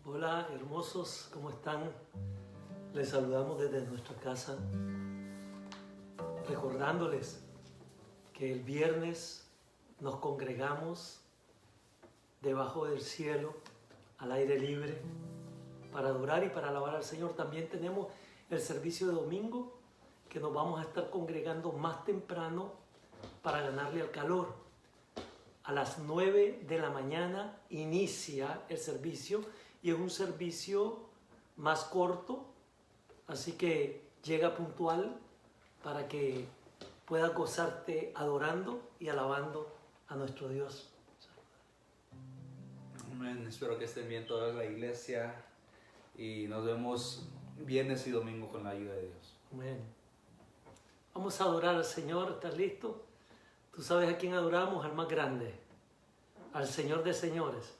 Hola, hermosos, ¿cómo están? Les saludamos desde nuestra casa, recordándoles que el viernes nos congregamos debajo del cielo, al aire libre, para adorar y para alabar al Señor. También tenemos el servicio de domingo, que nos vamos a estar congregando más temprano para ganarle al calor. A las 9 de la mañana inicia el servicio y es un servicio más corto, así que llega puntual para que puedas gozarte adorando y alabando a nuestro Dios. Amén. Espero que estén bien toda la iglesia y nos vemos viernes y domingo con la ayuda de Dios. Amén. Vamos a adorar al Señor. ¿Estás listo? Tú sabes a quién adoramos, al más grande, al Señor de señores.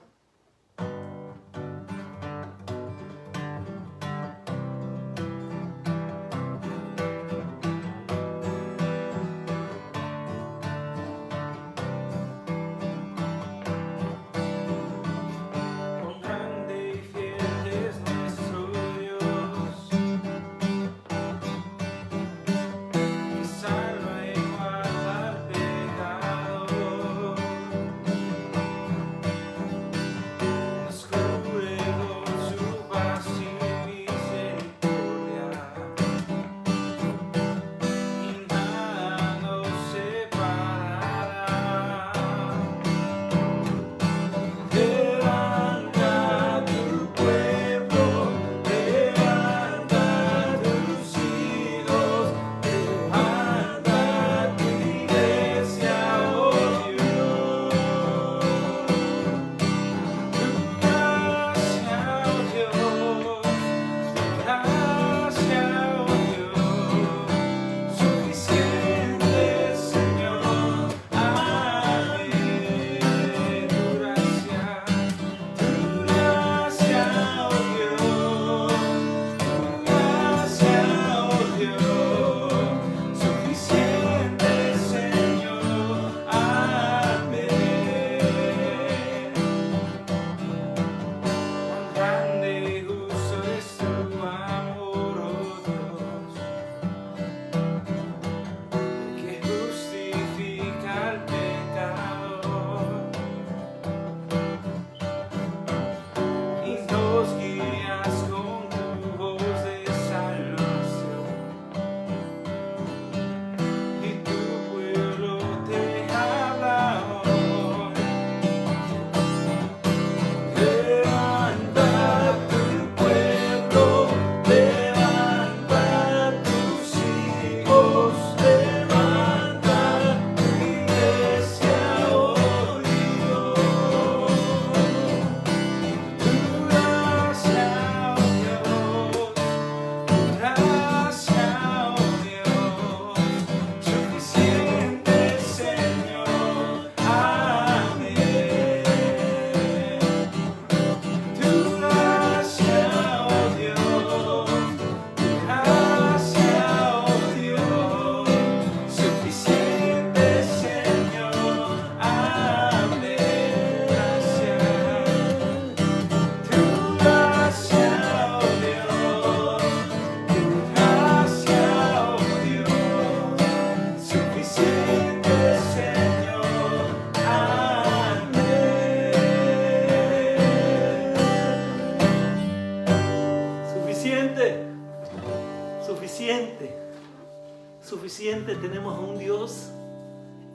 Suficiente. Tenemos a un Dios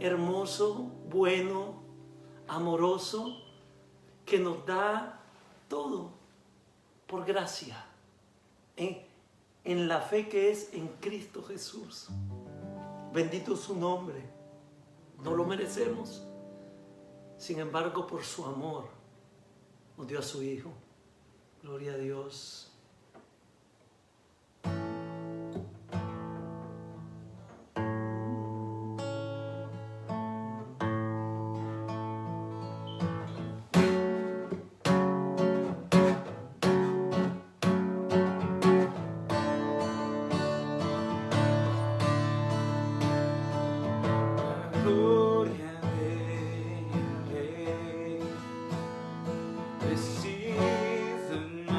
hermoso, bueno, amoroso, que nos da todo por gracia, en la fe que es en Cristo Jesús. Bendito su nombre. No lo merecemos. Sin embargo, por su amor, nos dio a su Hijo. Gloria a Dios. Receive the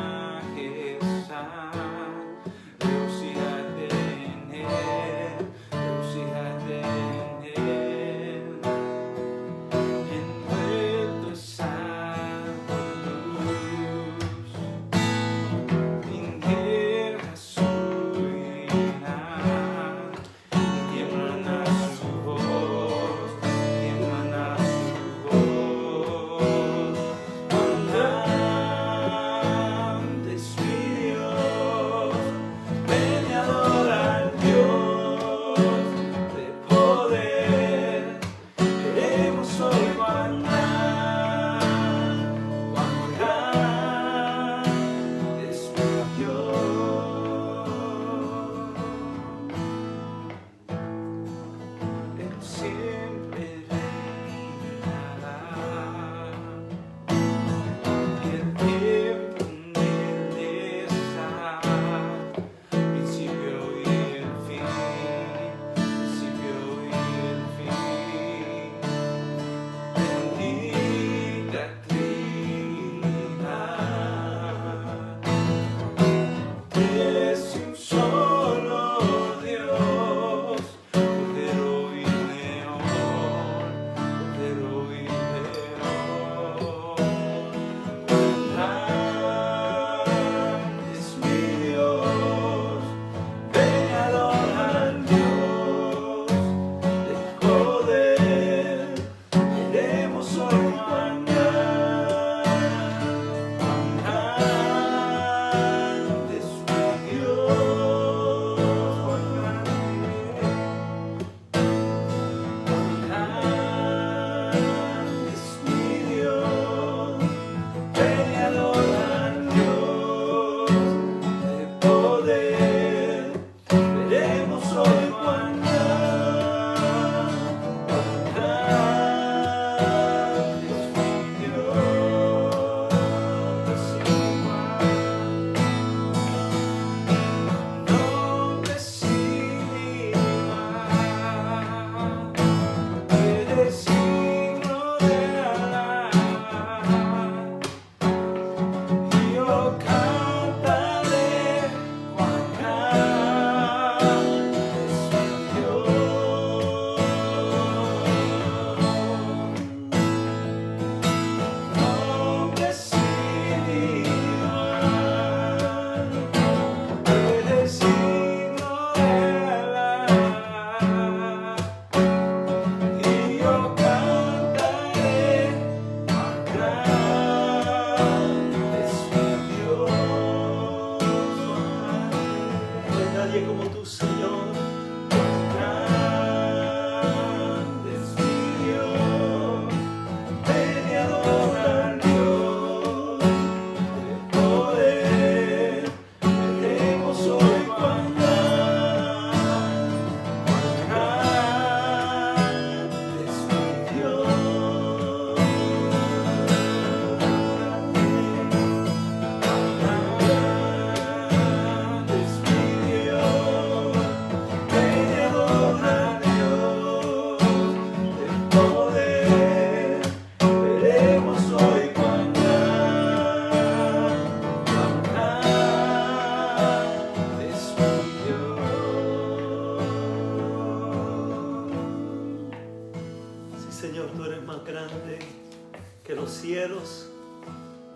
los cielos,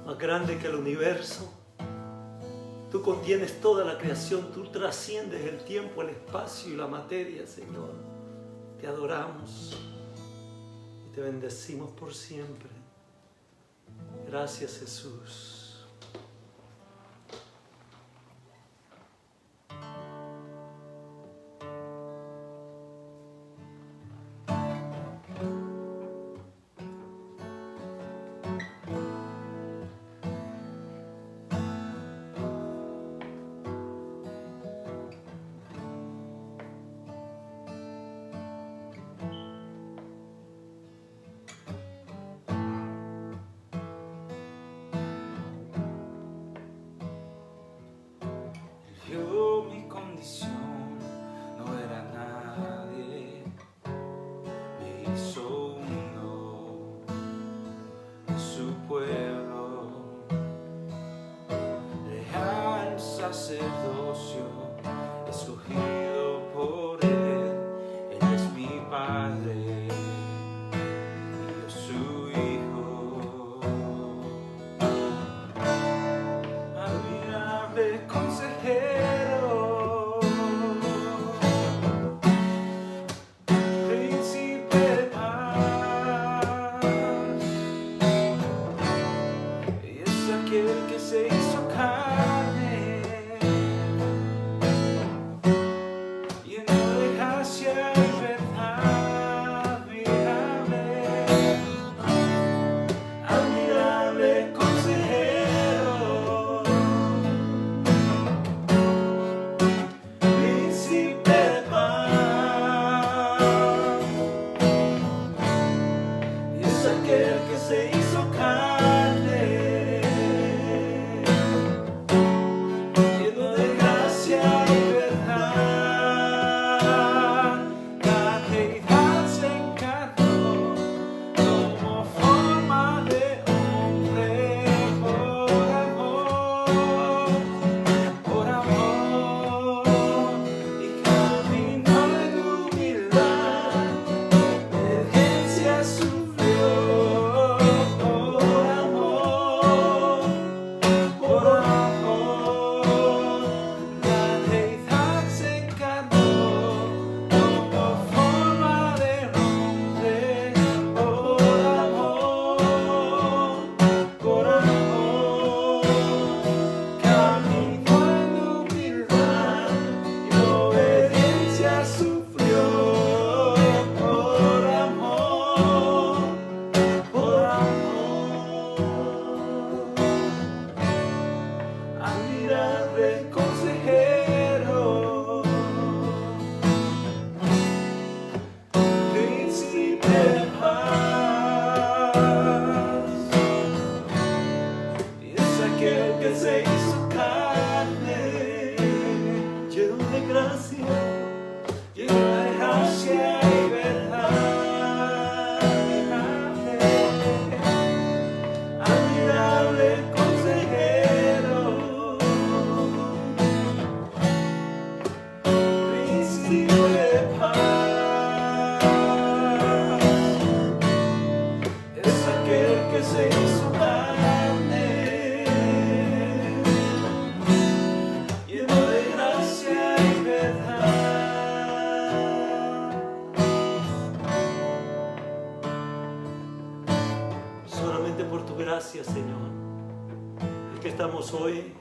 más grande que el universo. Tú contienes toda la creación, tú trasciendes el tiempo, el espacio y la materia, Señor. Te adoramos y te bendecimos por siempre. Gracias, Jesús. Vio mi condición, no era nadie, me hizo uno de su pueblo, real sacerdocio, escogido por él es mi Padre y yo su Hijo. Admirable consejero, príncipe de paz, y es aquel que se hizo carne, lleno de gracia y verdad. Admirable consejero, príncipe de paz, y es aquel que se hizo carne, lleno de gracia y verdad. La deidad se encarnó, tomó forma de hombre por amor, y caminó en humildad, obediencia sufrió por amor, por amor. La deidad se encarnó, tomó forma de hombre por amor, caminó en humildad y obediencia sufrió por amor, por amor. Admirable consejero, príncipe de paz, y es aquel que se hizo carne, Lleno de gracia, lleno de gracia y verdad. Admirable consejero, príncipe de paz, es aquel que se hizo carne, lleno de gracia y verdad. solamente por tu gracia, Señor, es que estamos hoy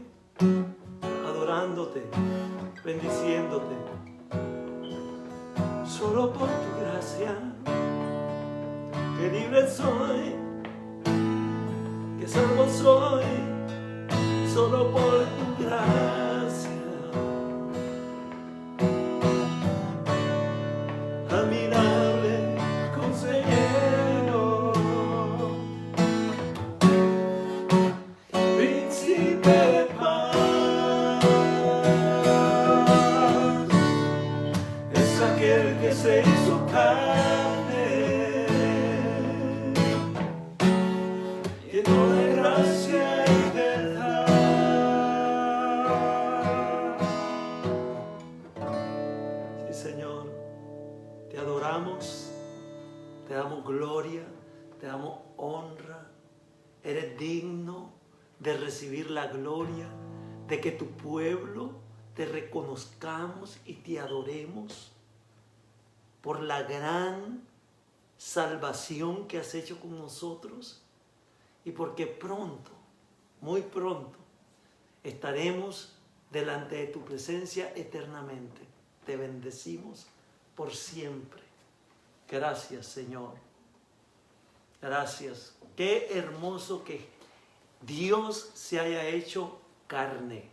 adorándote, bendiciéndote. Solo por tu gracia, que libre soy, que salvo soy, solo por tu gracia. Admirable consejero, príncipe de paz, es aquel que se hizo carne, lleno de gracia y verdad. Sí, Señor, te adoramos, te damos gloria, te damos honra, eres digno de recibir la gloria, de que tu pueblo te reconozcamos y te adoremos por la gran salvación que has hecho con nosotros y porque pronto, muy pronto, estaremos delante de tu presencia eternamente. Te bendecimos por siempre. Gracias, Señor. Gracias. Qué hermoso que Dios se haya hecho carne.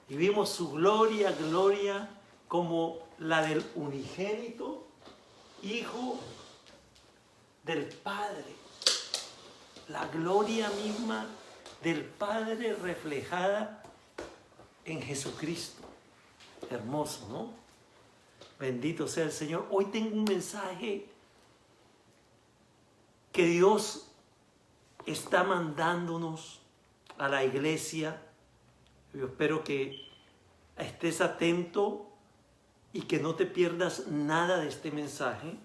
Y vimos su gloria, gloria como la del unigénito Hijo del Padre. La gloria misma del Padre reflejada en Jesucristo. Hermoso, ¿no? Bendito sea el Señor. Hoy tengo un mensaje que Dios está mandándonos a la iglesia. Yo espero que estés atento y que no te pierdas nada de este mensaje.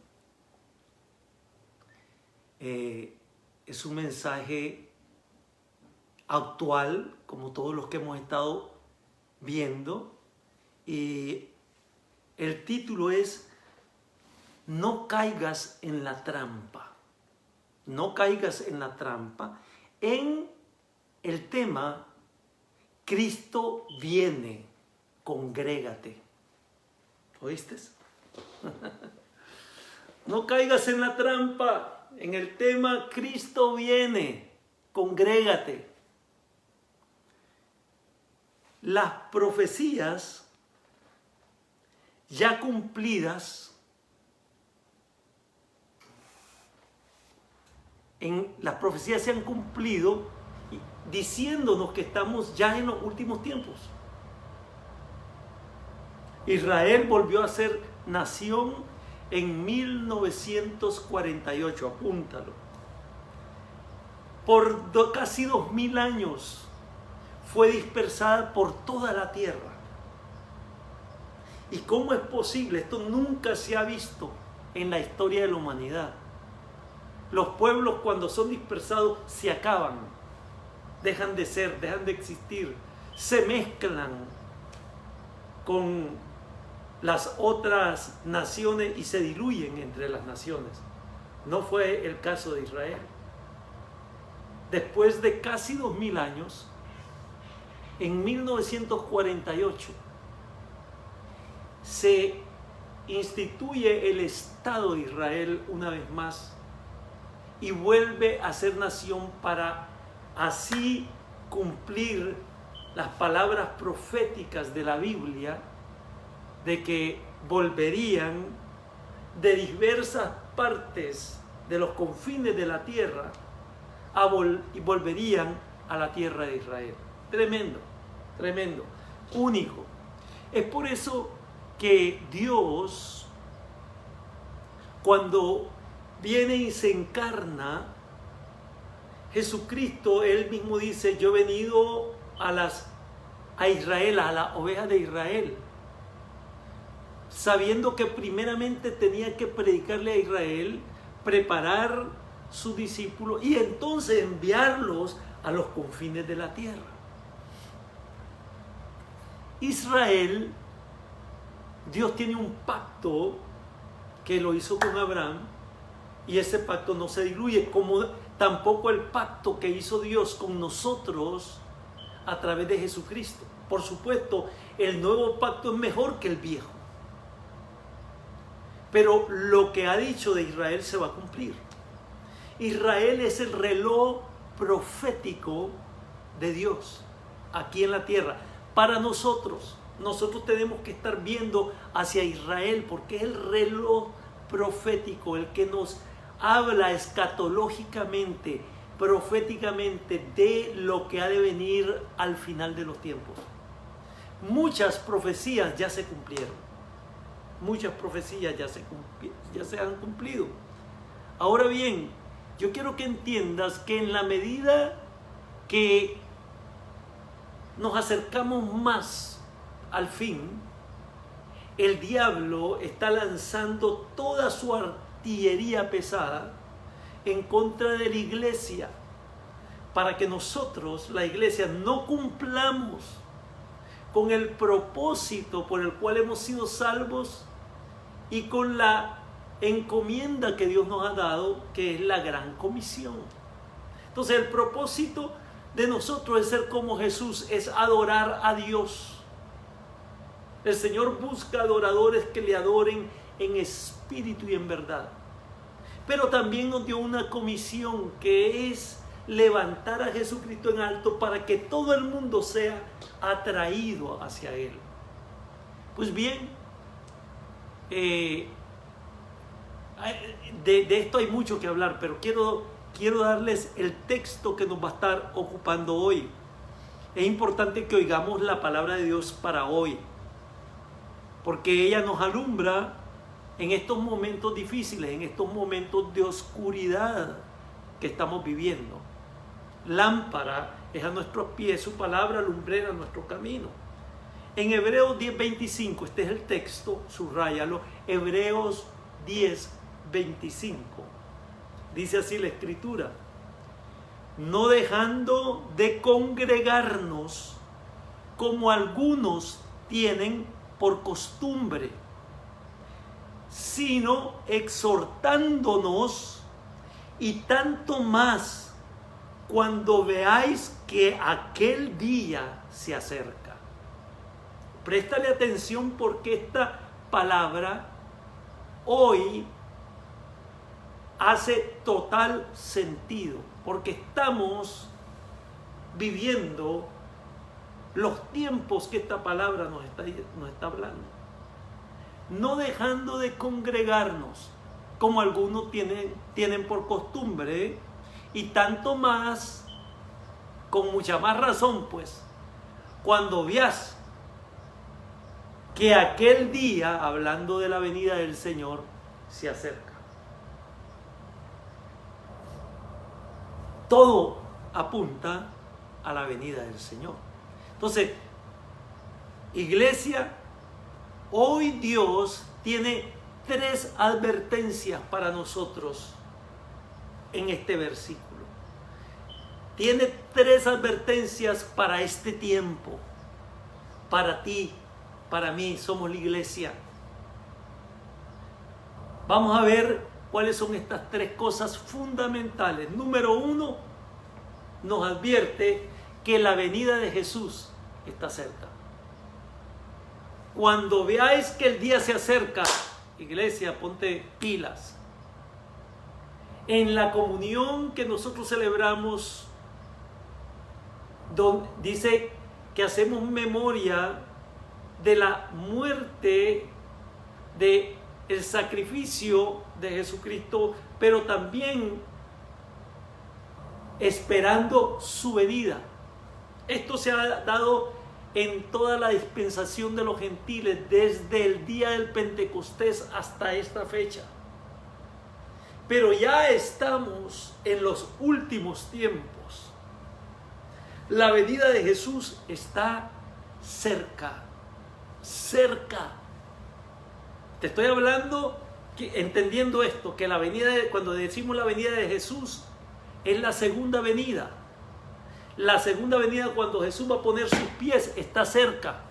Es un mensaje actual, como todos los que hemos estado viendo, y el título es No caigas en la trampa. No caigas en la trampa en el tema Cristo viene, congrégate. ¿Oíste? No caigas en la trampa en el tema Cristo viene, congrégate. Las profecías ya cumplidas las profecías se han cumplido diciéndonos que estamos ya en los últimos tiempos. Israel volvió a ser nación en 1948, apúntalo. Por casi 2000 años fue dispersada por toda la tierra. ¿Y cómo es posible? Esto nunca se ha visto en la historia de la humanidad. Los pueblos, cuando son dispersados, se acaban, dejan de ser, dejan de existir, se mezclan con las otras naciones y se diluyen entre las naciones. No fue el caso de Israel. Después de casi 2000 años, en 1948, se instituye el Estado de Israel una vez más y vuelve a ser nación para así cumplir las palabras proféticas de la Biblia de que volverían de diversas partes de los confines de la tierra y volverían a la tierra de Israel. Tremendo, tremendo, único. Es por eso que Dios, cuando viene y se encarna, Jesucristo, Él mismo dice, yo he venido a Israel, a las ovejas de Israel, sabiendo que primeramente tenía que predicarle a Israel, preparar sus discípulos y entonces enviarlos a los confines de la tierra. Israel, Dios tiene un pacto que lo hizo con Abraham y ese pacto no se diluye, como tampoco el pacto que hizo Dios con nosotros a través de Jesucristo. Por supuesto, el nuevo pacto es mejor que el viejo, pero lo que ha dicho de Israel se va a cumplir. Israel es el reloj profético de Dios aquí en la tierra. Para nosotros tenemos que estar viendo hacia Israel porque es el reloj profético, el que nos habla escatológicamente, proféticamente de lo que ha de venir al final de los tiempos. Muchas profecías ya se cumplieron. Muchas profecías ya se han cumplido. Ahora bien, yo quiero que entiendas que en la medida que nos acercamos más al fin, el diablo está lanzando toda su artillería pesada en contra de la iglesia, para que nosotros, la iglesia, no cumplamos con el propósito por el cual hemos sido salvos y con la encomienda que Dios nos ha dado, que es la gran comisión. Entonces el propósito de nosotros es ser como Jesús, es adorar a Dios. El Señor busca adoradores que le adoren en espíritu y en verdad. Pero también nos dio una comisión, que es levantar a Jesucristo en alto para que todo el mundo sea atraído hacia Él. Pues bien, de esto hay mucho que hablar, pero quiero darles el texto que nos va a estar ocupando hoy. Es importante que oigamos la palabra de Dios para hoy, porque ella nos alumbra en estos momentos difíciles, en estos momentos de oscuridad que estamos viviendo. Lámpara es a nuestros pies su palabra, lumbrera nuestro camino. En Hebreos 10:25, este es el texto, subráyalo, Hebreos 10:25. Dice así la Escritura: no dejando de congregarnos como algunos tienen por costumbre, sino exhortándonos, y tanto más cuando veáis que aquel día se acerca. Préstale atención, porque esta palabra hoy hace total sentido, porque estamos viviendo los tiempos que esta palabra nos está hablando. No dejando de congregarnos, como algunos tienen por costumbre, y tanto más, con mucha más razón, pues, cuando veas que aquel día, hablando de la venida del Señor, se acerca. Todo apunta a la venida del Señor. Entonces, iglesia, hoy Dios tiene 3 advertencias para nosotros en este versículo. Tiene 3 advertencias para este tiempo, para ti, para mí. Somos la iglesia. Vamos a ver cuáles son estas 3 cosas fundamentales. Número 1, nos advierte que la venida de Jesús está cerca. Cuando veáis que el día se acerca, iglesia, ponte pilas. En la comunión que nosotros celebramos, dice que hacemos memoria de la muerte, de el sacrificio de Jesucristo, pero también esperando su venida. Esto se ha dado en toda la dispensación de los gentiles, desde el día del Pentecostés hasta esta fecha. Pero ya estamos en los últimos tiempos. La venida de Jesús está cerca, cerca. Te estoy hablando, entendiendo esto, que cuando decimos la venida de Jesús, es la segunda venida. La segunda venida, cuando Jesús va a poner sus pies, está cerca.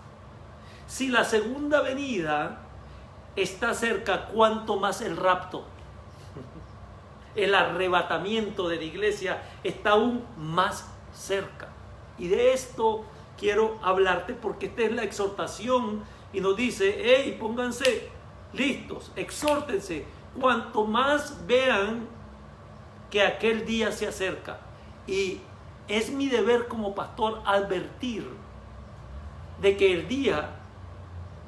Si la segunda venida está cerca, ¿cuánto más el rapto? El arrebatamiento de la iglesia está aún más cerca. Y de esto quiero hablarte, porque esta es la exhortación, y nos dice: hey, pónganse listos, exhórtense, cuanto más vean que aquel día se acerca. Y es mi deber como pastor advertir de que el día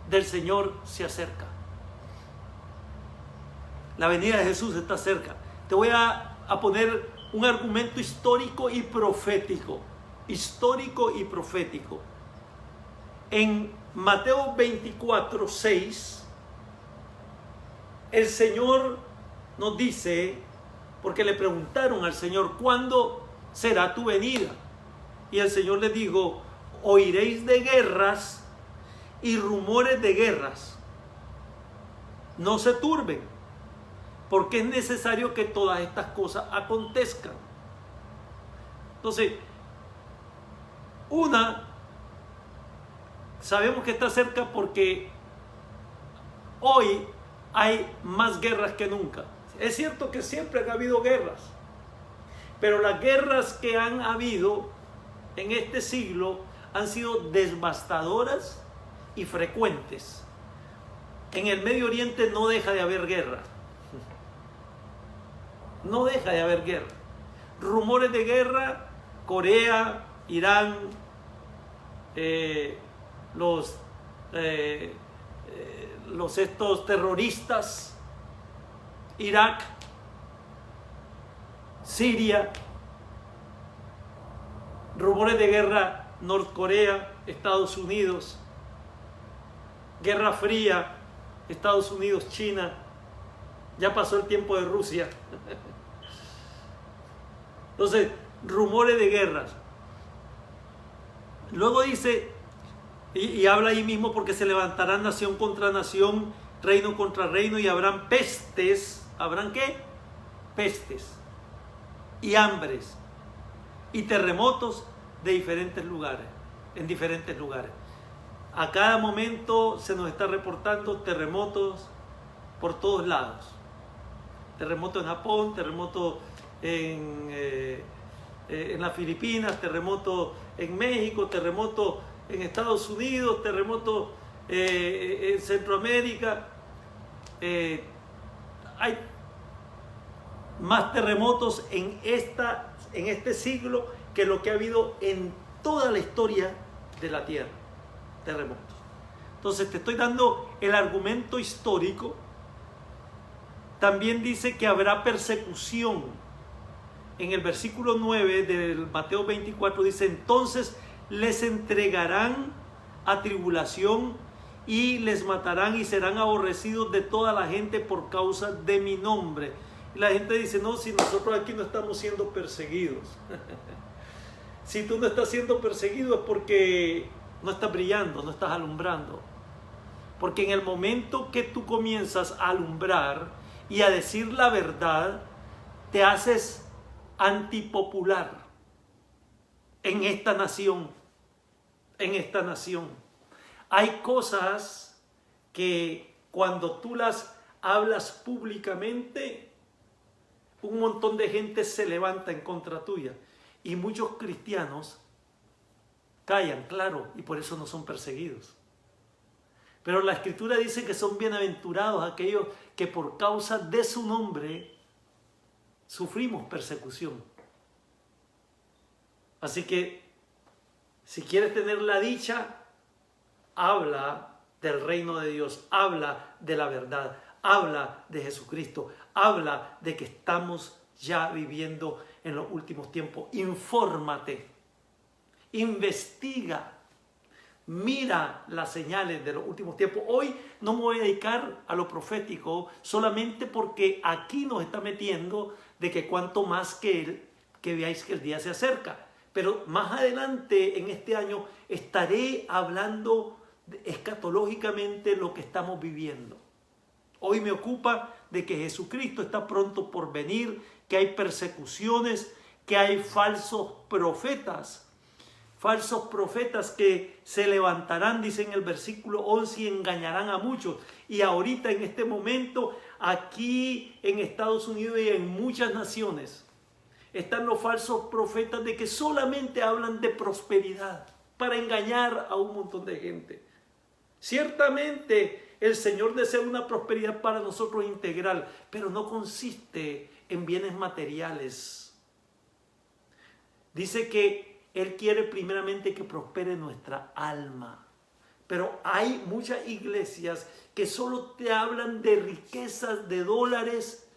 del Señor se acerca. La venida de Jesús está cerca. Te voy a poner un argumento histórico y profético. Histórico y profético. En Mateo 24:6, el Señor nos dice, porque le preguntaron al Señor: ¿cuándo será tu venida? Y el Señor les dijo: oiréis de guerras y rumores de guerras. No se turben, porque es necesario que todas estas cosas acontezcan. Entonces, sabemos que está cerca porque hoy hay más guerras que nunca. Es cierto que siempre han habido guerras, pero las guerras que han habido en este siglo han sido devastadoras y frecuentes. En el Medio Oriente no deja de haber guerra. No deja de haber guerra. Rumores de guerra, Corea, Irán, los estos terroristas, Irak, Siria, rumores de guerra, Norcorea, Estados Unidos, Guerra Fría, Estados Unidos, China. Ya pasó el tiempo de Rusia. Entonces, rumores de guerras. Luego dice, y habla ahí mismo, porque se levantarán nación contra nación, reino contra reino, y habrán pestes. ¿Habrán qué? Pestes y hambres y terremotos de diferentes lugares, en diferentes lugares. A cada momento se nos está reportando terremotos por todos lados. Terremoto en Japón, terremoto en las Filipinas, terremoto en México, terremoto en Estados Unidos, terremoto en Centroamérica. Hay más terremotos en este siglo que lo que ha habido en toda la historia de la Tierra. Terremotos. Entonces te estoy dando el argumento histórico. También dice que habrá persecución. En el versículo 9 del Mateo 24 dice: entonces les entregarán a tribulación y les matarán y serán aborrecidos de toda la gente por causa de mi nombre. Y la gente dice: no, si nosotros aquí no estamos siendo perseguidos. Si tú no estás siendo perseguido es porque no estás brillando, no estás alumbrando. Porque en el momento que tú comienzas a alumbrar y a decir la verdad, te haces antipopular en esta nación. En esta nación. Hay cosas que cuando tú las hablas públicamente, un montón de gente se levanta en contra tuya. Y muchos cristianos callan, claro, y por eso no son perseguidos. Pero la Escritura dice que son bienaventurados aquellos que por causa de su nombre sufrimos persecución. Así que, si quieres tener la dicha, habla del reino de Dios, habla de la verdad, habla de Jesucristo, habla de que estamos ya viviendo en los últimos tiempos. Infórmate, investiga, mira las señales de los últimos tiempos. Hoy no me voy a dedicar a lo profético solamente porque aquí nos está metiendo de que cuanto más que veáis que el día se acerca. Pero más adelante en este año estaré hablando escatológicamente lo que estamos viviendo. Hoy me ocupa de que Jesucristo está pronto por venir, que hay persecuciones, que hay falsos profetas que se levantarán, dice en el versículo 11, y engañarán a muchos. Y ahorita en este momento, aquí en Estados Unidos y en muchas naciones, están los falsos profetas de que solamente hablan de prosperidad para engañar a un montón de gente. Ciertamente el Señor desea una prosperidad para nosotros integral, pero no consiste en bienes materiales. Dice que Él quiere primeramente que prospere nuestra alma. Pero hay muchas iglesias que solo te hablan de riquezas, de dólares,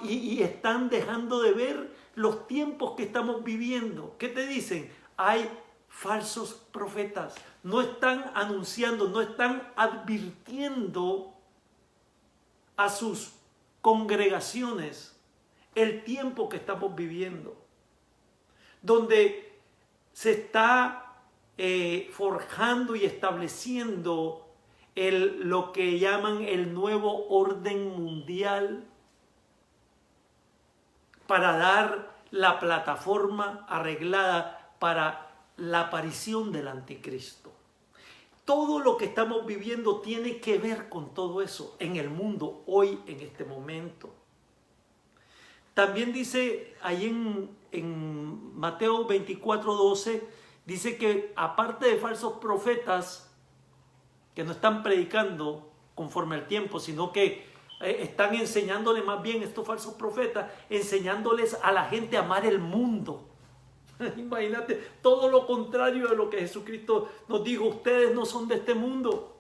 y están dejando de ver los tiempos que estamos viviendo. ¿Qué te dicen? Hay falsos profetas. No están anunciando, no están advirtiendo a sus congregaciones el tiempo que estamos viviendo, donde se está forjando y estableciendo lo que llaman el nuevo orden mundial, para dar la plataforma arreglada para la aparición del anticristo. Todo lo que estamos viviendo tiene que ver con todo eso en el mundo hoy, en este momento. También dice ahí en Mateo 24:12, dice que aparte de falsos profetas que no están predicando conforme al tiempo, sino que están enseñándole más bien estos falsos profetas, enseñándoles a la gente a amar el mundo. Imagínate, todo lo contrario de lo que Jesucristo nos dijo: ustedes no son de este mundo.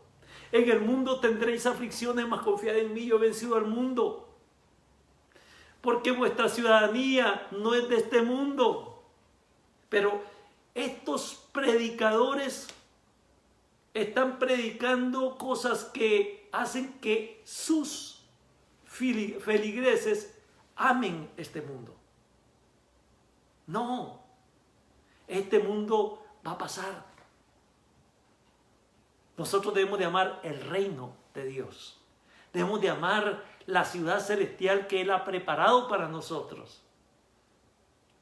En el mundo tendréis aflicciones, mas confiad en mí, yo he vencido al mundo. Porque vuestra ciudadanía no es de este mundo. Pero estos predicadores están predicando cosas que hacen que sus feligreses amen este mundo. No, este mundo va a pasar. Nosotros debemos de amar el reino de Dios. Debemos de amar la ciudad celestial que Él ha preparado para nosotros.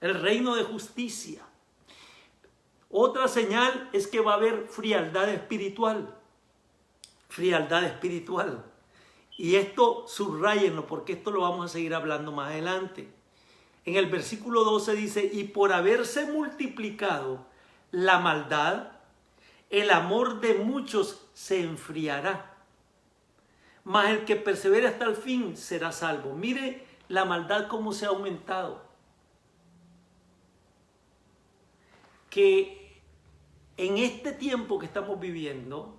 El reino de justicia. Otra señal es que va a haber frialdad espiritual. Frialdad espiritual. Y esto subrayenlo, porque esto lo vamos a seguir hablando más adelante. En el versículo 12 dice: y por haberse multiplicado la maldad, el amor de muchos se enfriará. Mas el que persevere hasta el fin será salvo. Mire la maldad cómo se ha aumentado. Que en este tiempo que estamos viviendo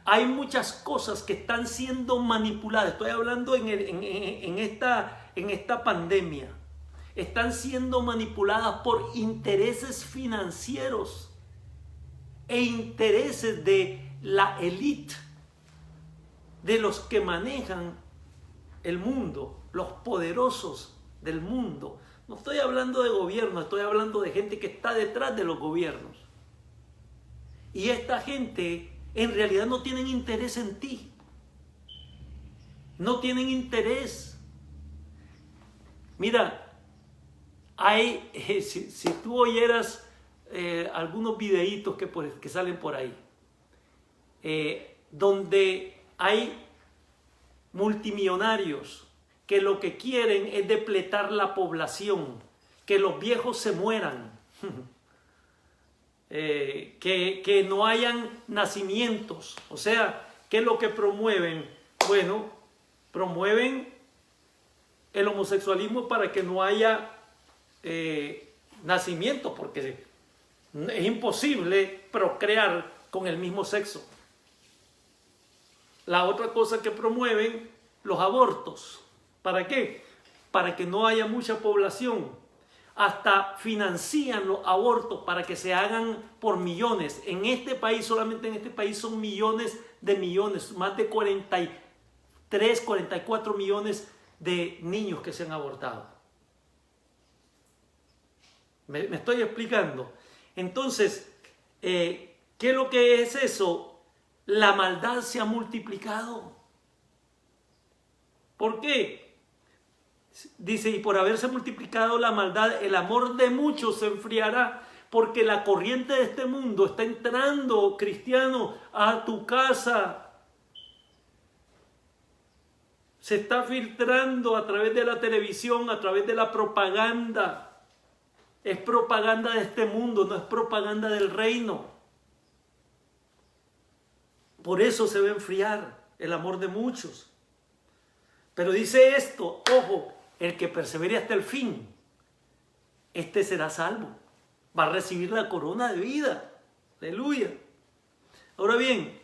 hay muchas cosas que están siendo manipuladas. Estoy hablando en esta pandemia. Están siendo manipuladas por intereses financieros e intereses de la élite, de los que manejan el mundo, los poderosos del mundo. No estoy hablando de gobierno, estoy hablando de gente que está detrás de los gobiernos. Y esta gente en realidad no tienen interés en ti. No tienen interés. Mira, si tú oyeras algunos videitos que salen por ahí, donde hay multimillonarios que lo que quieren es depletar la población, que los viejos se mueran, que no hayan nacimientos. O sea, ¿qué es lo que promueven? Bueno, promueven el homosexualismo para que no haya nacimientos, porque es imposible procrear con el mismo sexo. La otra cosa que promueven, los abortos. ¿Para qué? Para que no haya mucha población. Hasta financian los abortos para que se hagan por millones. En este país, solamente en este país, son millones de millones. Más de 43, 44 millones de niños que se han abortado. ¿Me estoy explicando? Entonces, ¿qué es lo que es eso? La maldad se ha multiplicado. ¿Por qué? Dice: y por haberse multiplicado la maldad, el amor de muchos se enfriará, porque la corriente de este mundo está entrando, cristiano, a tu casa. Se está filtrando a través de la televisión, a través de la propaganda. Es propaganda de este mundo, no es propaganda del reino. Por eso se va a enfriar el amor de muchos. Pero dice esto: ojo, el que persevere hasta el fin, este será salvo. Va a recibir la corona de vida. Aleluya. Ahora bien,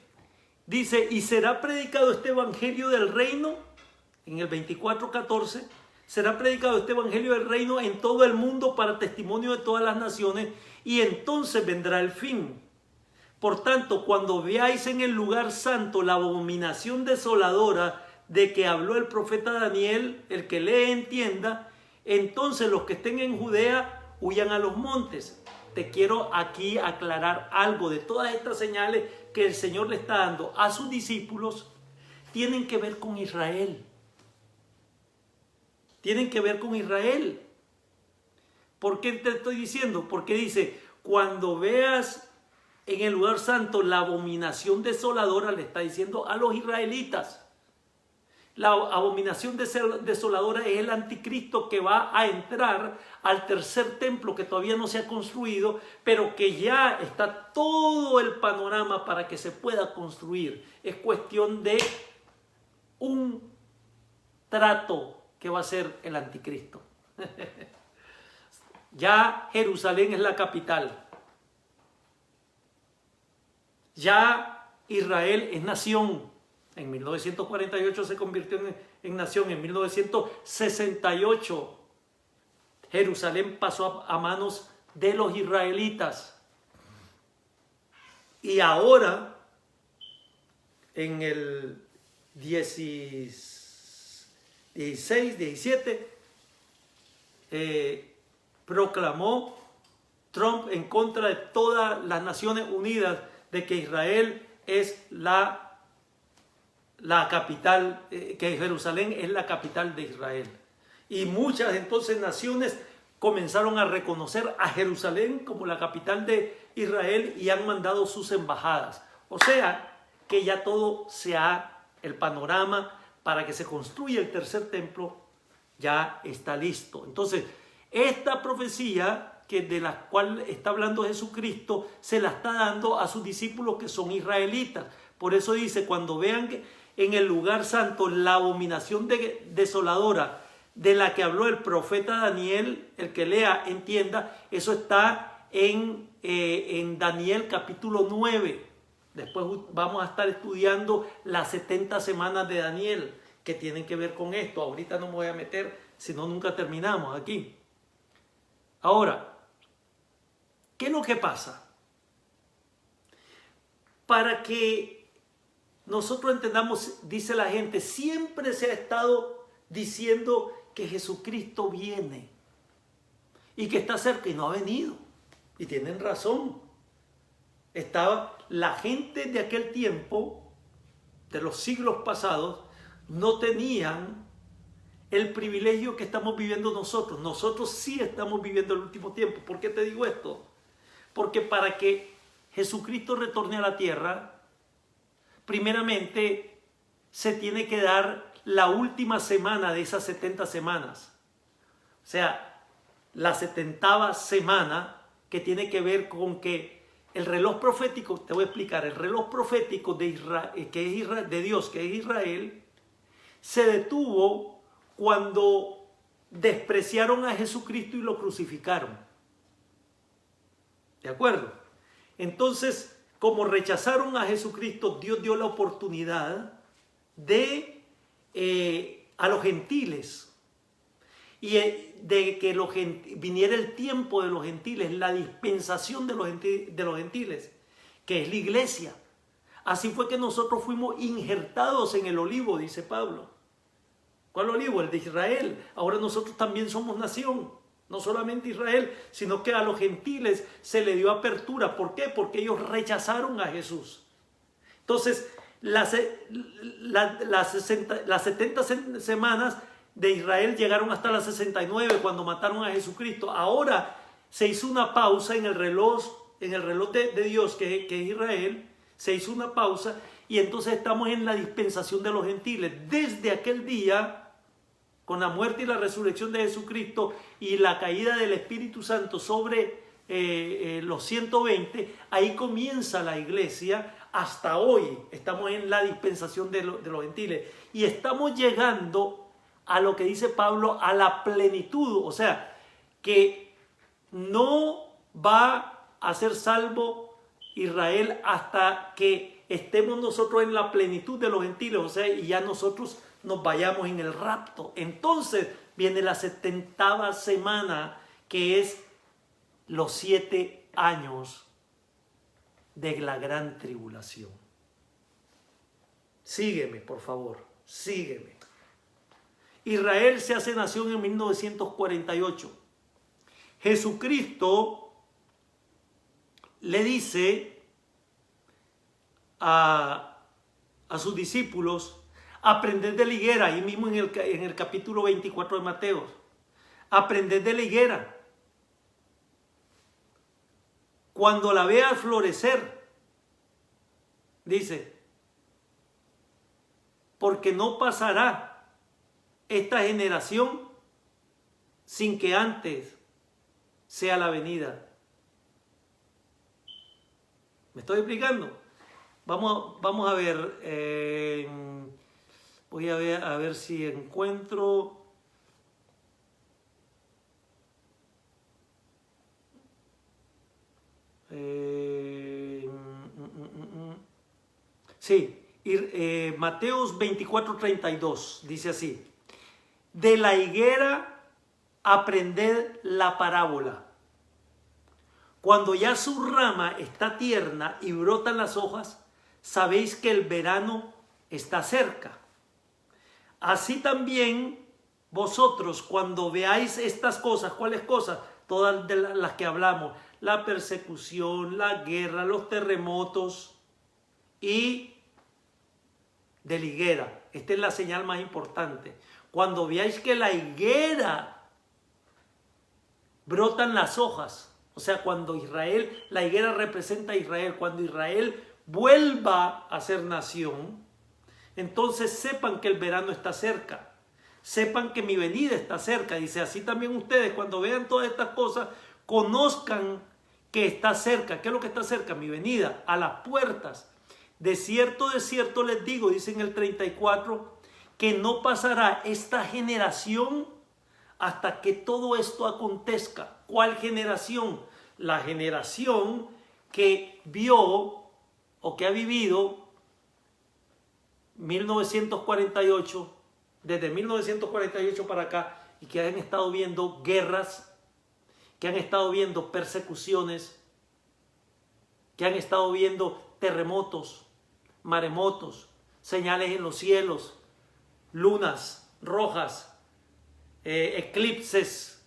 dice: y será predicado este evangelio del reino, en el 24:14, será predicado este evangelio del reino en todo el mundo para testimonio de todas las naciones, y entonces vendrá el fin. Por tanto, cuando veáis en el lugar santo la abominación desoladora de que habló el profeta Daniel, el que lee entienda, entonces los que estén en Judea huyan a los montes. Te quiero aquí aclarar algo de todas estas señales que el Señor le está dando a sus discípulos. Tienen que ver con Israel. Tienen que ver con Israel. ¿Por qué te estoy diciendo? Porque dice, cuando veas en el lugar santo la abominación desoladora, le está diciendo a los israelitas. La abominación desoladora es el anticristo que va a entrar al tercer templo que todavía no se ha construido, pero que ya está todo el panorama para que se pueda construir. Es cuestión de un trato que va a ser el anticristo. Ya Jerusalén es la capital. Ya Israel es nación. En 1948 se convirtió en nación. En 1968 Jerusalén pasó a manos de los israelitas. Y ahora, en el 16, 17, proclamó Trump en contra de todas las Naciones Unidas de que Israel es la capital, que Jerusalén es la capital de Israel. Y muchas entonces naciones comenzaron a reconocer a Jerusalén como la capital de Israel y han mandado sus embajadas. O sea que ya todo el panorama para que se construya el tercer templo ya está listo. Entonces, esta profecía de la cual está hablando Jesucristo se la está dando a sus discípulos que son israelitas. Por eso dice, cuando vean que en el lugar santo la abominación desoladora de la que habló el profeta Daniel, el que lea entienda, eso está en Daniel capítulo 9. Después vamos a estar estudiando las 70 semanas de Daniel que tienen que ver con esto. Ahorita no me voy a meter, si no nunca terminamos aquí. Ahora, ¿qué es lo que pasa? Para que nosotros entendamos, dice la gente, siempre se ha estado diciendo que Jesucristo viene y que está cerca y no ha venido. Y tienen razón. Estaba la gente de aquel tiempo, de los siglos pasados, no tenían el privilegio que estamos viviendo nosotros. Nosotros sí estamos viviendo el último tiempo. ¿Por qué te digo esto? Porque para que Jesucristo retorne a la tierra, primeramente se tiene que dar la última semana de esas 70 semanas. O sea, la 70ª semana, que tiene que ver con que el reloj profético, te voy a explicar, el reloj profético de Dios, que es Israel, se detuvo cuando despreciaron a Jesucristo y lo crucificaron. ¿De acuerdo? Entonces, como rechazaron a Jesucristo, Dios dio la oportunidad a los gentiles y de que viniera el tiempo de los gentiles, la dispensación de los gentiles, que es la iglesia. Así fue que nosotros fuimos injertados en el olivo, dice Pablo. ¿Cuál olivo? El de Israel. Ahora nosotros también somos nación. No solamente Israel, sino que a los gentiles se le dio apertura. ¿Por qué? Porque ellos rechazaron a Jesús. Entonces, las 70 semanas de Israel llegaron hasta las 69 cuando mataron a Jesucristo. Ahora se hizo una pausa en el reloj de Dios, que es Israel. Se hizo una pausa y entonces estamos en la dispensación de los gentiles. Desde aquel día, con la muerte y la resurrección de Jesucristo y la caída del Espíritu Santo sobre los 120, ahí comienza la iglesia. Hasta hoy estamos en la dispensación de los gentiles y estamos llegando a lo que dice Pablo, a la plenitud. O sea, que no va a ser salvo Israel hasta que estemos nosotros en la plenitud de los gentiles, o sea, y ya nosotros nos vayamos en el rapto. Entonces viene la 70ª semana, que es los 7 años de la gran tribulación. Sígueme, por favor, sígueme. Israel se hace nación en 1948. Jesucristo le dice a sus discípulos, aprended de la higuera, ahí mismo en el capítulo 24 de Mateo, aprended de la higuera. cuando la vea florecer, dice, porque no pasará esta generación sin que antes sea la venida. ¿Me estoy explicando? Vamos a ver, voy a ver si encuentro. Sí, Mateos 24:32 dice así: de la higuera aprended la parábola. Cuando ya su rama está tierna y brotan las hojas, sabéis que el verano está cerca. Así también vosotros, cuando veáis estas cosas, ¿cuáles cosas? Todas de las que hablamos: la persecución, la guerra, los terremotos y de la higuera. Esta es la señal más importante. Cuando veáis que la higuera brotan las hojas, o sea, cuando Israel, la higuera representa a Israel, cuando Israel vuelva a ser nación, entonces sepan que el verano está cerca, sepan que mi venida está cerca. Dice, así también ustedes, cuando vean todas estas cosas, conozcan que está cerca. ¿Qué es lo que está cerca? Mi venida, a las puertas. De cierto les digo, dice en el 34, que no pasará esta generación hasta que todo esto acontezca. ¿Cuál generación? La generación que vio o que ha vivido 1948, desde 1948 para acá, y que han estado viendo guerras, que han estado viendo persecuciones, que han estado viendo terremotos, maremotos, señales en los cielos, lunas rojas, eclipses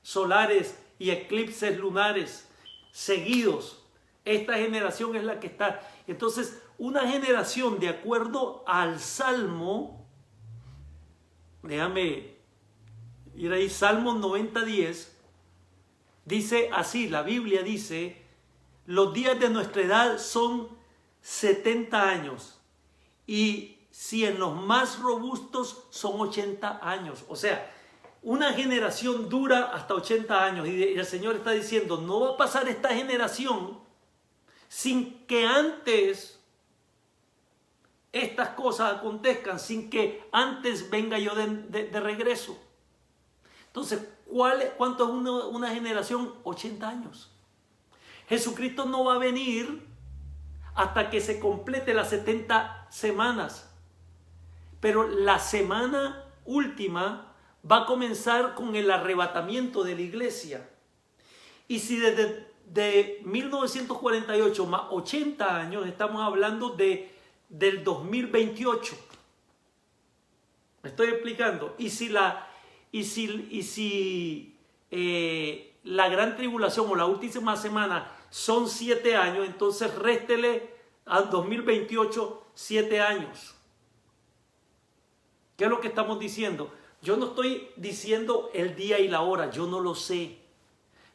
solares y eclipses lunares seguidos. Esta generación es la que está. Entonces, una generación, de acuerdo al Salmo, déjame ir ahí, Salmo 90:10, dice así, la Biblia dice: los días de nuestra edad son 70 años, y si en los más robustos son 80 años. O sea, una generación dura hasta 80 años. Y el Señor está diciendo, no va a pasar esta generación sin que antes estas cosas acontezcan, sin que antes venga yo de regreso. Entonces, ¿cuánto es una generación? 80 años. Jesucristo no va a venir hasta que se complete las 70 semanas. Pero la semana última va a comenzar con el arrebatamiento de la iglesia. Y si de 1948 más 80 años, estamos hablando del 2028. ¿Me estoy explicando? Y si la gran tribulación o la última semana son 7 años, entonces réstele al 2028 7 años. ¿Qué es lo que estamos diciendo? Yo no estoy diciendo el día y la hora, yo no lo sé.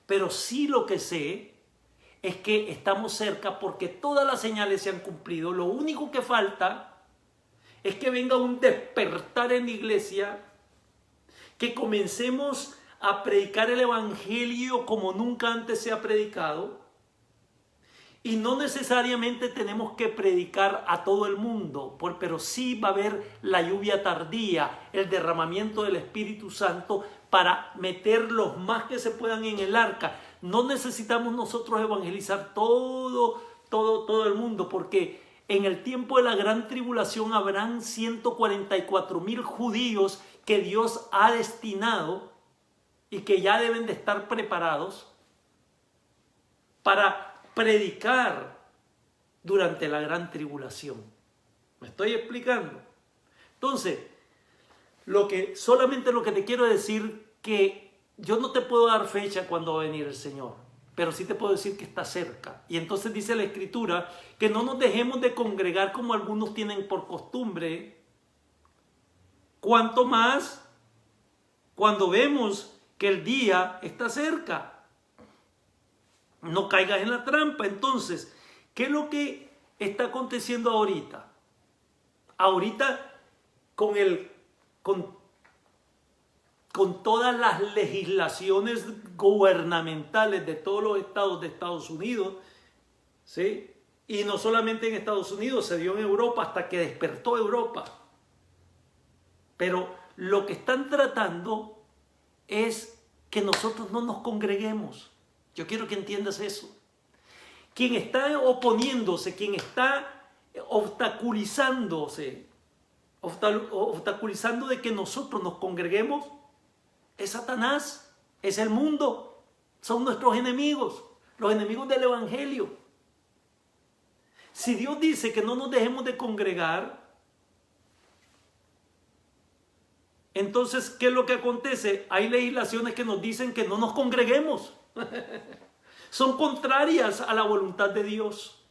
Pero sí lo que sé es que estamos cerca porque todas las señales se han cumplido. Lo único que falta es que venga un despertar en la iglesia, que comencemos a predicar el evangelio como nunca antes se ha predicado. Y no necesariamente tenemos que predicar a todo el mundo, pero sí va a haber la lluvia tardía, el derramamiento del Espíritu Santo para meter los más que se puedan en el arca. No necesitamos nosotros evangelizar todo el mundo, porque en el tiempo de la gran tribulación habrán 144,000 judíos que Dios ha destinado y que ya deben de estar preparados para predicar durante la gran tribulación. ¿Me estoy explicando? Entonces, solamente lo que te quiero decir, que yo no te puedo dar fecha cuando va a venir el Señor, pero sí te puedo decir que está cerca. Y entonces dice la Escritura que no nos dejemos de congregar como algunos tienen por costumbre, cuanto más cuando vemos que el día está cerca. no caigas en la trampa. Entonces, ¿qué es lo que está aconteciendo ahorita? Ahorita con todas las legislaciones gubernamentales de todos los estados de Estados Unidos, ¿sí? Y no solamente en Estados Unidos, se dio en Europa hasta que despertó Europa. Pero lo que están tratando es que nosotros no nos congreguemos. Yo quiero que entiendas eso. Quien está oponiéndose, quien está obstaculizando de que nosotros nos congreguemos, es Satanás, es el mundo, son nuestros enemigos, los enemigos del evangelio. Si Dios dice que no nos dejemos de congregar, entonces, ¿qué es lo que acontece? Hay legislaciones que nos dicen que no nos congreguemos. Son contrarias a la voluntad de Dios.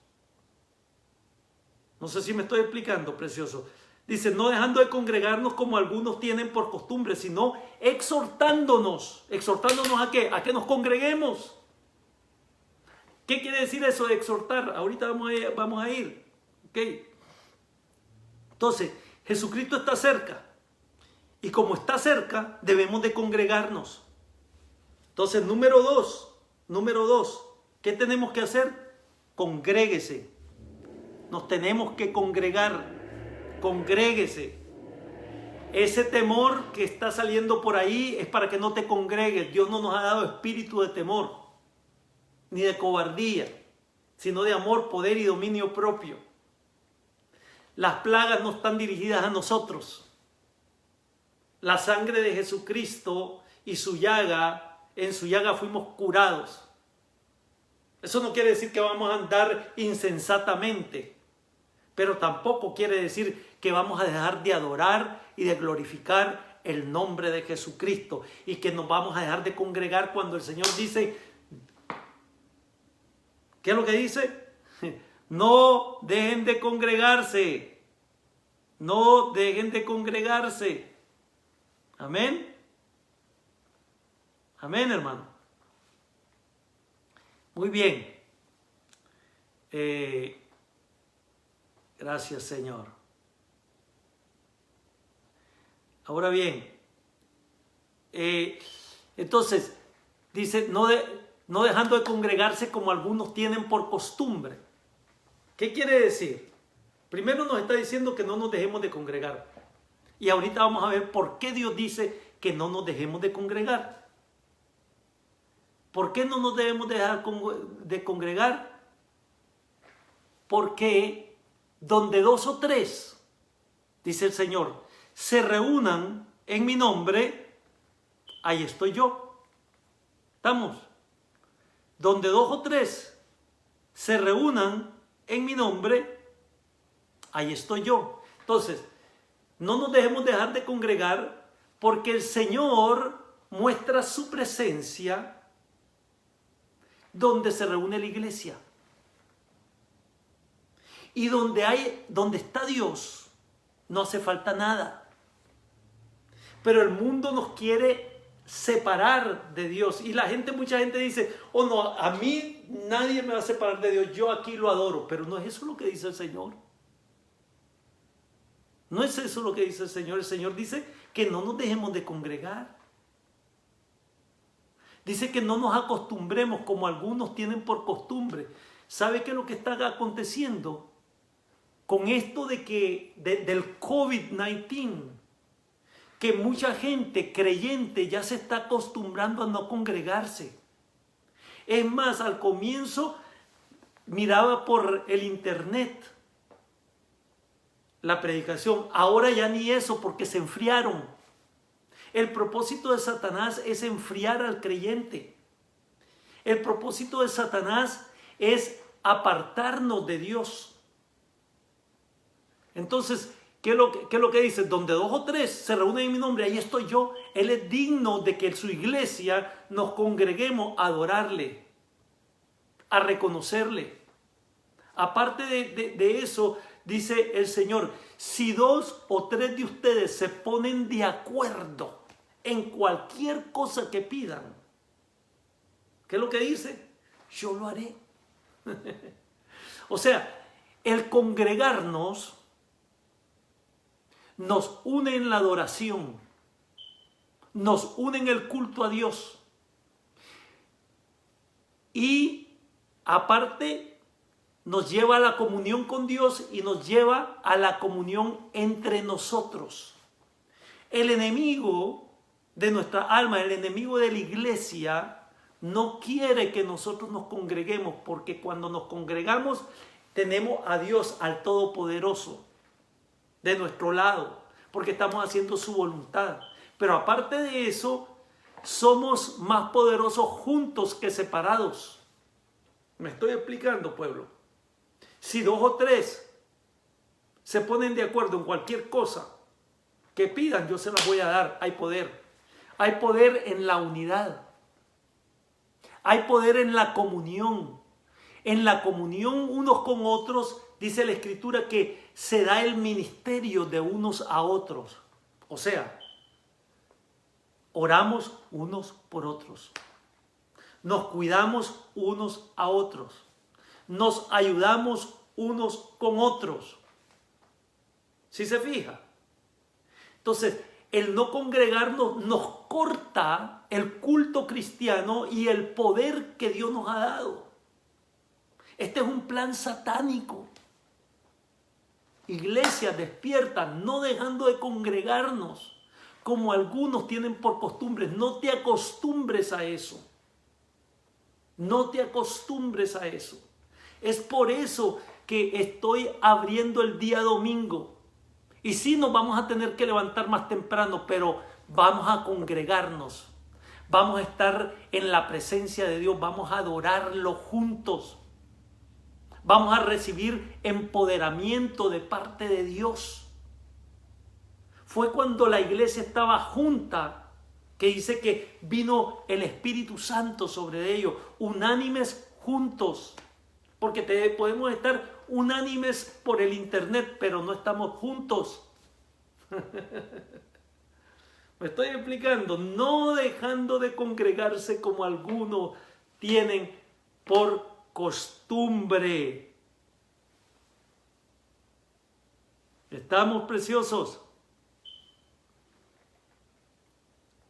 No sé si me estoy explicando, precioso. Dice, no dejando de congregarnos como algunos tienen por costumbre, sino exhortándonos. ¿Exhortándonos a qué? A que nos congreguemos. ¿Qué quiere decir eso de exhortar? Ahorita vamos a ir. ¿Okay? Entonces, Jesucristo está cerca. Y como está cerca, debemos de congregarnos. Entonces, número dos, ¿qué tenemos que hacer? Congréguese. Nos tenemos que congregar. Congréguese. Ese temor que está saliendo por ahí es para que no te congregues. Dios no nos ha dado espíritu de temor, ni de cobardía, sino de amor, poder y dominio propio. Las plagas no están dirigidas a nosotros. La sangre de Jesucristo y su llaga, en su llaga fuimos curados. Eso no quiere decir que vamos a andar insensatamente, pero tampoco quiere decir que vamos a dejar de adorar y de glorificar el nombre de Jesucristo y que nos vamos a dejar de congregar cuando el Señor dice, ¿qué es lo que dice? No dejen de congregarse, no dejen de congregarse. Amén. Amén, hermano. Muy bien. Gracias, Señor. Ahora bien, entonces, dice, no dejando de congregarse como algunos tienen por costumbre. ¿Qué quiere decir? Primero nos está diciendo que no nos dejemos de congregar. Y ahorita vamos a ver por qué Dios dice que no nos dejemos de congregar. ¿Por qué no nos debemos dejar de congregar? Porque donde 2 o 3, dice el Señor, se reúnan en mi nombre, ahí estoy yo. ¿Estamos? Donde 2 o 3 se reúnan en mi nombre, ahí estoy yo. Entonces, no nos dejemos dejar de congregar porque el Señor muestra su presencia donde se reúne la iglesia. Y donde está Dios, no hace falta nada. Pero el mundo nos quiere separar de Dios. Y mucha gente dice, oh no, a mí nadie me va a separar de Dios, yo aquí lo adoro. Pero no es eso lo que dice el Señor. No es eso lo que dice el Señor. El Señor dice que no nos dejemos de congregar. Dice que no nos acostumbremos como algunos tienen por costumbre. ¿Sabe qué es lo que está aconteciendo? Con esto del COVID-19, que mucha gente creyente ya se está acostumbrando a no congregarse. Es más, al comienzo miraba por el internet la predicación. Ahora ya ni eso, porque se enfriaron. El propósito de Satanás es enfriar al creyente. El propósito de Satanás es apartarnos de Dios. Entonces, ¿qué es lo que dice? Donde 2 o 3 se reúnen en mi nombre, ahí estoy yo. Él es digno de que en su iglesia nos congreguemos a adorarle, a reconocerle. Aparte de eso, dice el Señor, si 2 o 3 de ustedes se ponen de acuerdo en cualquier cosa que pidan, ¿qué es lo que dice? yo lo haré. O sea, el congregarnos nos une en la adoración, nos une en el culto a Dios y aparte nos lleva a la comunión con Dios y nos lleva a la comunión entre nosotros. El enemigo de nuestra alma, el enemigo de la iglesia, no quiere que nosotros nos congreguemos, porque cuando nos congregamos tenemos a Dios, al Todopoderoso, de nuestro lado, porque estamos haciendo su voluntad. Pero aparte de eso, somos más poderosos juntos que separados. ¿Me estoy explicando, pueblo? Si 2 o 3 se ponen de acuerdo en cualquier cosa que pidan, yo se las voy a dar. Hay poder. Hay poder en la unidad. Hay poder en la comunión. En la comunión unos con otros, dice la Escritura que se da el ministerio de unos a otros. O sea, oramos unos por otros. Nos cuidamos unos a otros. Nos ayudamos unos con otros. ¿Sí se fija? Entonces, el no congregarnos nos corta el culto cristiano y el poder que Dios nos ha dado. Este es un plan satánico. Iglesia, despierta, no dejando de congregarnos, como algunos tienen por costumbre. No te acostumbres a eso. No te acostumbres a eso. Es por eso que estoy abriendo el día domingo. Y sí nos vamos a tener que levantar más temprano, pero vamos a congregarnos. Vamos a estar en la presencia de Dios. Vamos a adorarlo juntos. Vamos a recibir empoderamiento de parte de Dios. Fue cuando la iglesia estaba junta que dice que vino el Espíritu Santo sobre ellos, unánimes juntos. Porque podemos estar unánimes por el internet, pero no estamos juntos. Me estoy explicando, no dejando de congregarse como algunos tienen por costumbre. ¿Estamos, preciosos?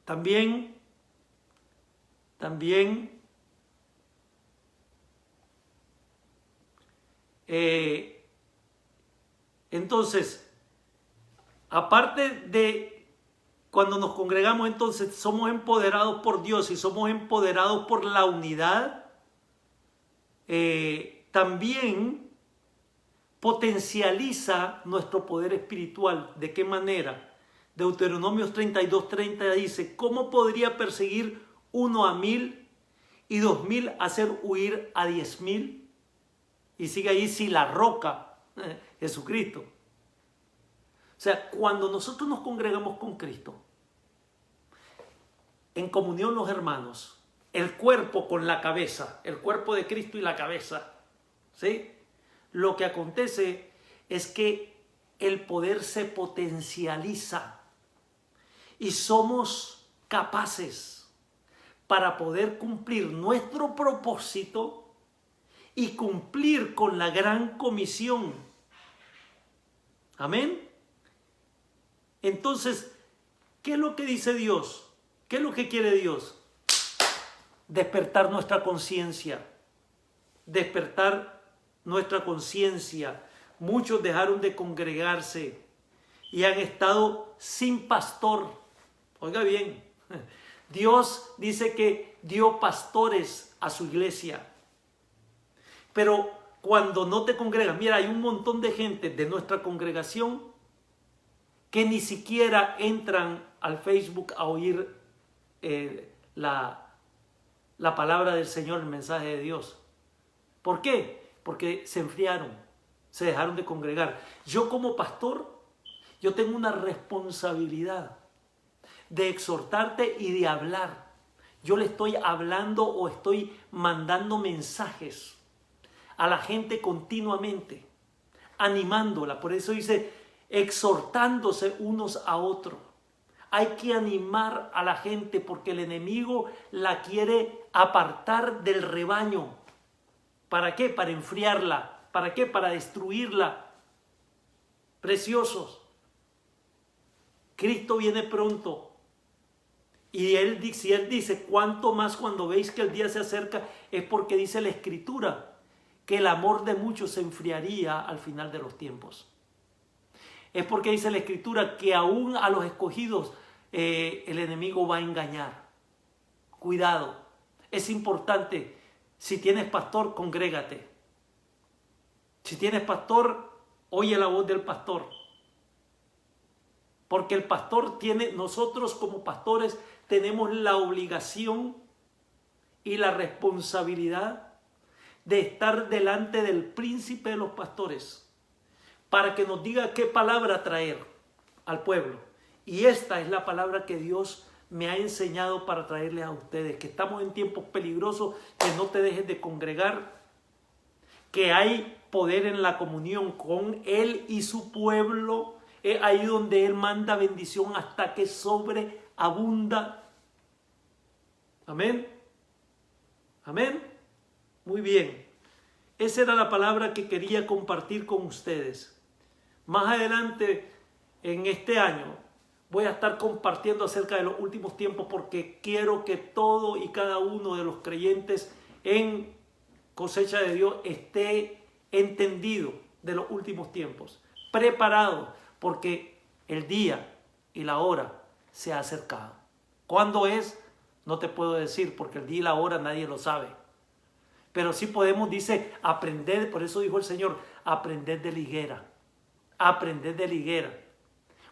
También entonces, aparte de cuando nos congregamos, entonces somos empoderados por Dios y somos empoderados por la unidad. También potencializa nuestro poder espiritual. ¿De qué manera? Deuteronomios 32:30 dice: ¿cómo podría perseguir 1 a 1000 y 2000 hacer huir a 10,000? Y sigue ahí: si la roca, Jesucristo. O sea, cuando nosotros nos congregamos con Cristo, en comunión los hermanos, el cuerpo con la cabeza, el cuerpo de Cristo y la cabeza, ¿sí? Lo que acontece es que el poder se potencializa y somos capaces para poder cumplir nuestro propósito y cumplir con la gran comisión. Amén. Entonces, ¿qué es lo que dice Dios? ¿Qué es lo que quiere Dios? Despertar nuestra conciencia. Despertar nuestra conciencia. Muchos dejaron de congregarse y han estado sin pastor. Oiga bien, Dios dice que dio pastores a su iglesia. Pero cuando no te congregas, mira, hay un montón de gente de nuestra congregación que ni siquiera entran al Facebook a oír la palabra del Señor, el mensaje de Dios. ¿Por qué? Porque se enfriaron, se dejaron de congregar. Yo como pastor, yo tengo una responsabilidad de exhortarte y de hablar. Yo le estoy hablando o estoy mandando mensajes a la gente continuamente, animándola. Por eso dice, exhortándose unos a otros. Hay que animar a la gente porque el enemigo la quiere apartar del rebaño. ¿Para qué? Para enfriarla. ¿Para qué? Para destruirla. Preciosos, Cristo viene pronto. Y si Él dice, cuánto más cuando veis que el día se acerca, es porque dice la Escritura que el amor de muchos se enfriaría al final de los tiempos. Es porque dice la Escritura que aún a los escogidos el enemigo va a engañar. Cuidado, es importante. Si tienes pastor, congrégate. Si tienes pastor, oye la voz del pastor. Porque el pastor nosotros como pastores tenemos la obligación y la responsabilidad de estar delante del príncipe de los pastores para que nos diga qué palabra traer al pueblo. Y esta es la palabra que Dios me ha enseñado para traerles a ustedes, que estamos en tiempos peligrosos, que no te dejes de congregar, que hay poder en la comunión con Él y su pueblo. Es ahí donde Él manda bendición hasta que sobreabunda. Amén. Amén. Muy bien. Esa era la palabra que quería compartir con ustedes. Más adelante en este año voy a estar compartiendo acerca de los últimos tiempos, porque quiero que todo y cada uno de los creyentes en Cosecha de Dios esté entendido de los últimos tiempos, preparado, porque el día y la hora se ha acercado. ¿Cuándo es? No te puedo decir, porque el día y la hora nadie lo sabe. Pero sí podemos, dice, aprender, por eso dijo el Señor, aprender de la higuera. Aprender de la higuera.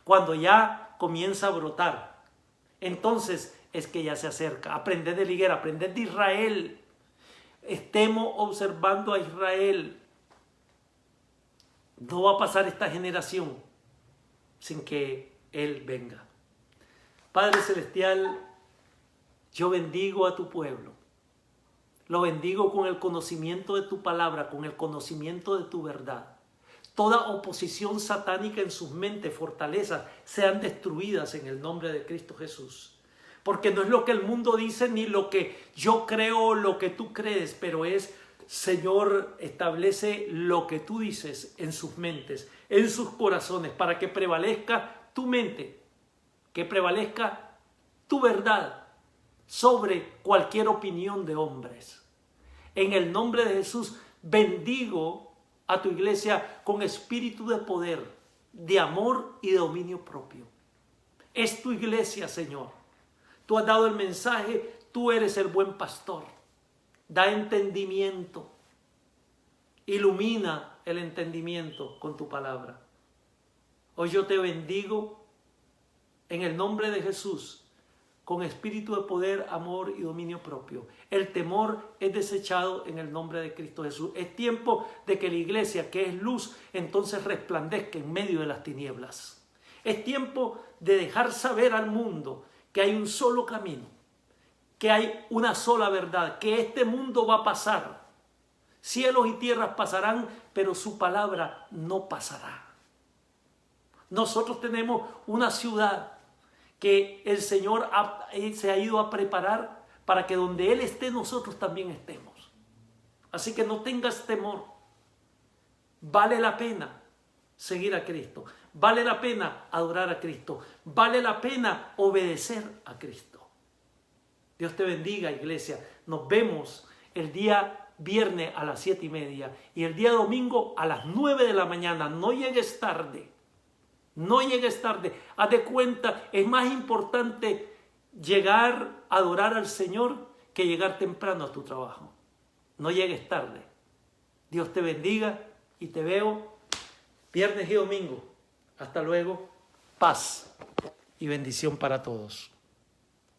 Cuando ya comienza a brotar, entonces es que ya se acerca. Aprender de la higuera, aprender de Israel. Estemos observando a Israel. No va a pasar esta generación sin que Él venga. Padre Celestial, yo bendigo a tu pueblo. Lo bendigo con el conocimiento de tu palabra, con el conocimiento de tu verdad. Toda oposición satánica en sus mentes, fortalezas, sean destruidas en el nombre de Cristo Jesús. Porque no es lo que el mundo dice, ni lo que yo creo o lo que tú crees, pero es, Señor, establece lo que tú dices en sus mentes, en sus corazones, para que prevalezca tu mente, que prevalezca tu verdad sobre cualquier opinión de hombres. En el nombre de Jesús, bendigo a tu iglesia con espíritu de poder, de amor y de dominio propio. Es tu iglesia, Señor. Tú has dado el mensaje, tú eres el buen pastor. Da entendimiento. Ilumina el entendimiento con tu palabra. Hoy yo te bendigo en el nombre de Jesús, con espíritu de poder, amor y dominio propio. El temor es desechado en el nombre de Cristo Jesús. Es tiempo de que la iglesia, que es luz, entonces resplandezca en medio de las tinieblas. Es tiempo de dejar saber al mundo que hay un solo camino, que hay una sola verdad, que este mundo va a pasar. Cielos y tierras pasarán, pero su palabra no pasará. Nosotros tenemos una ciudad que el Señor se ha ido a preparar para que donde Él esté, nosotros también estemos. Así que no tengas temor. Vale la pena seguir a Cristo. Vale la pena adorar a Cristo. Vale la pena obedecer a Cristo. Dios te bendiga, iglesia. Nos vemos el día viernes a las 7:30 y el día domingo a las 9 de la mañana. No llegues tarde. No llegues tarde. Haz de cuenta, es más importante llegar a adorar al Señor que llegar temprano a tu trabajo. No llegues tarde. Dios te bendiga y te veo viernes y domingo. Hasta luego. Paz y bendición para todos.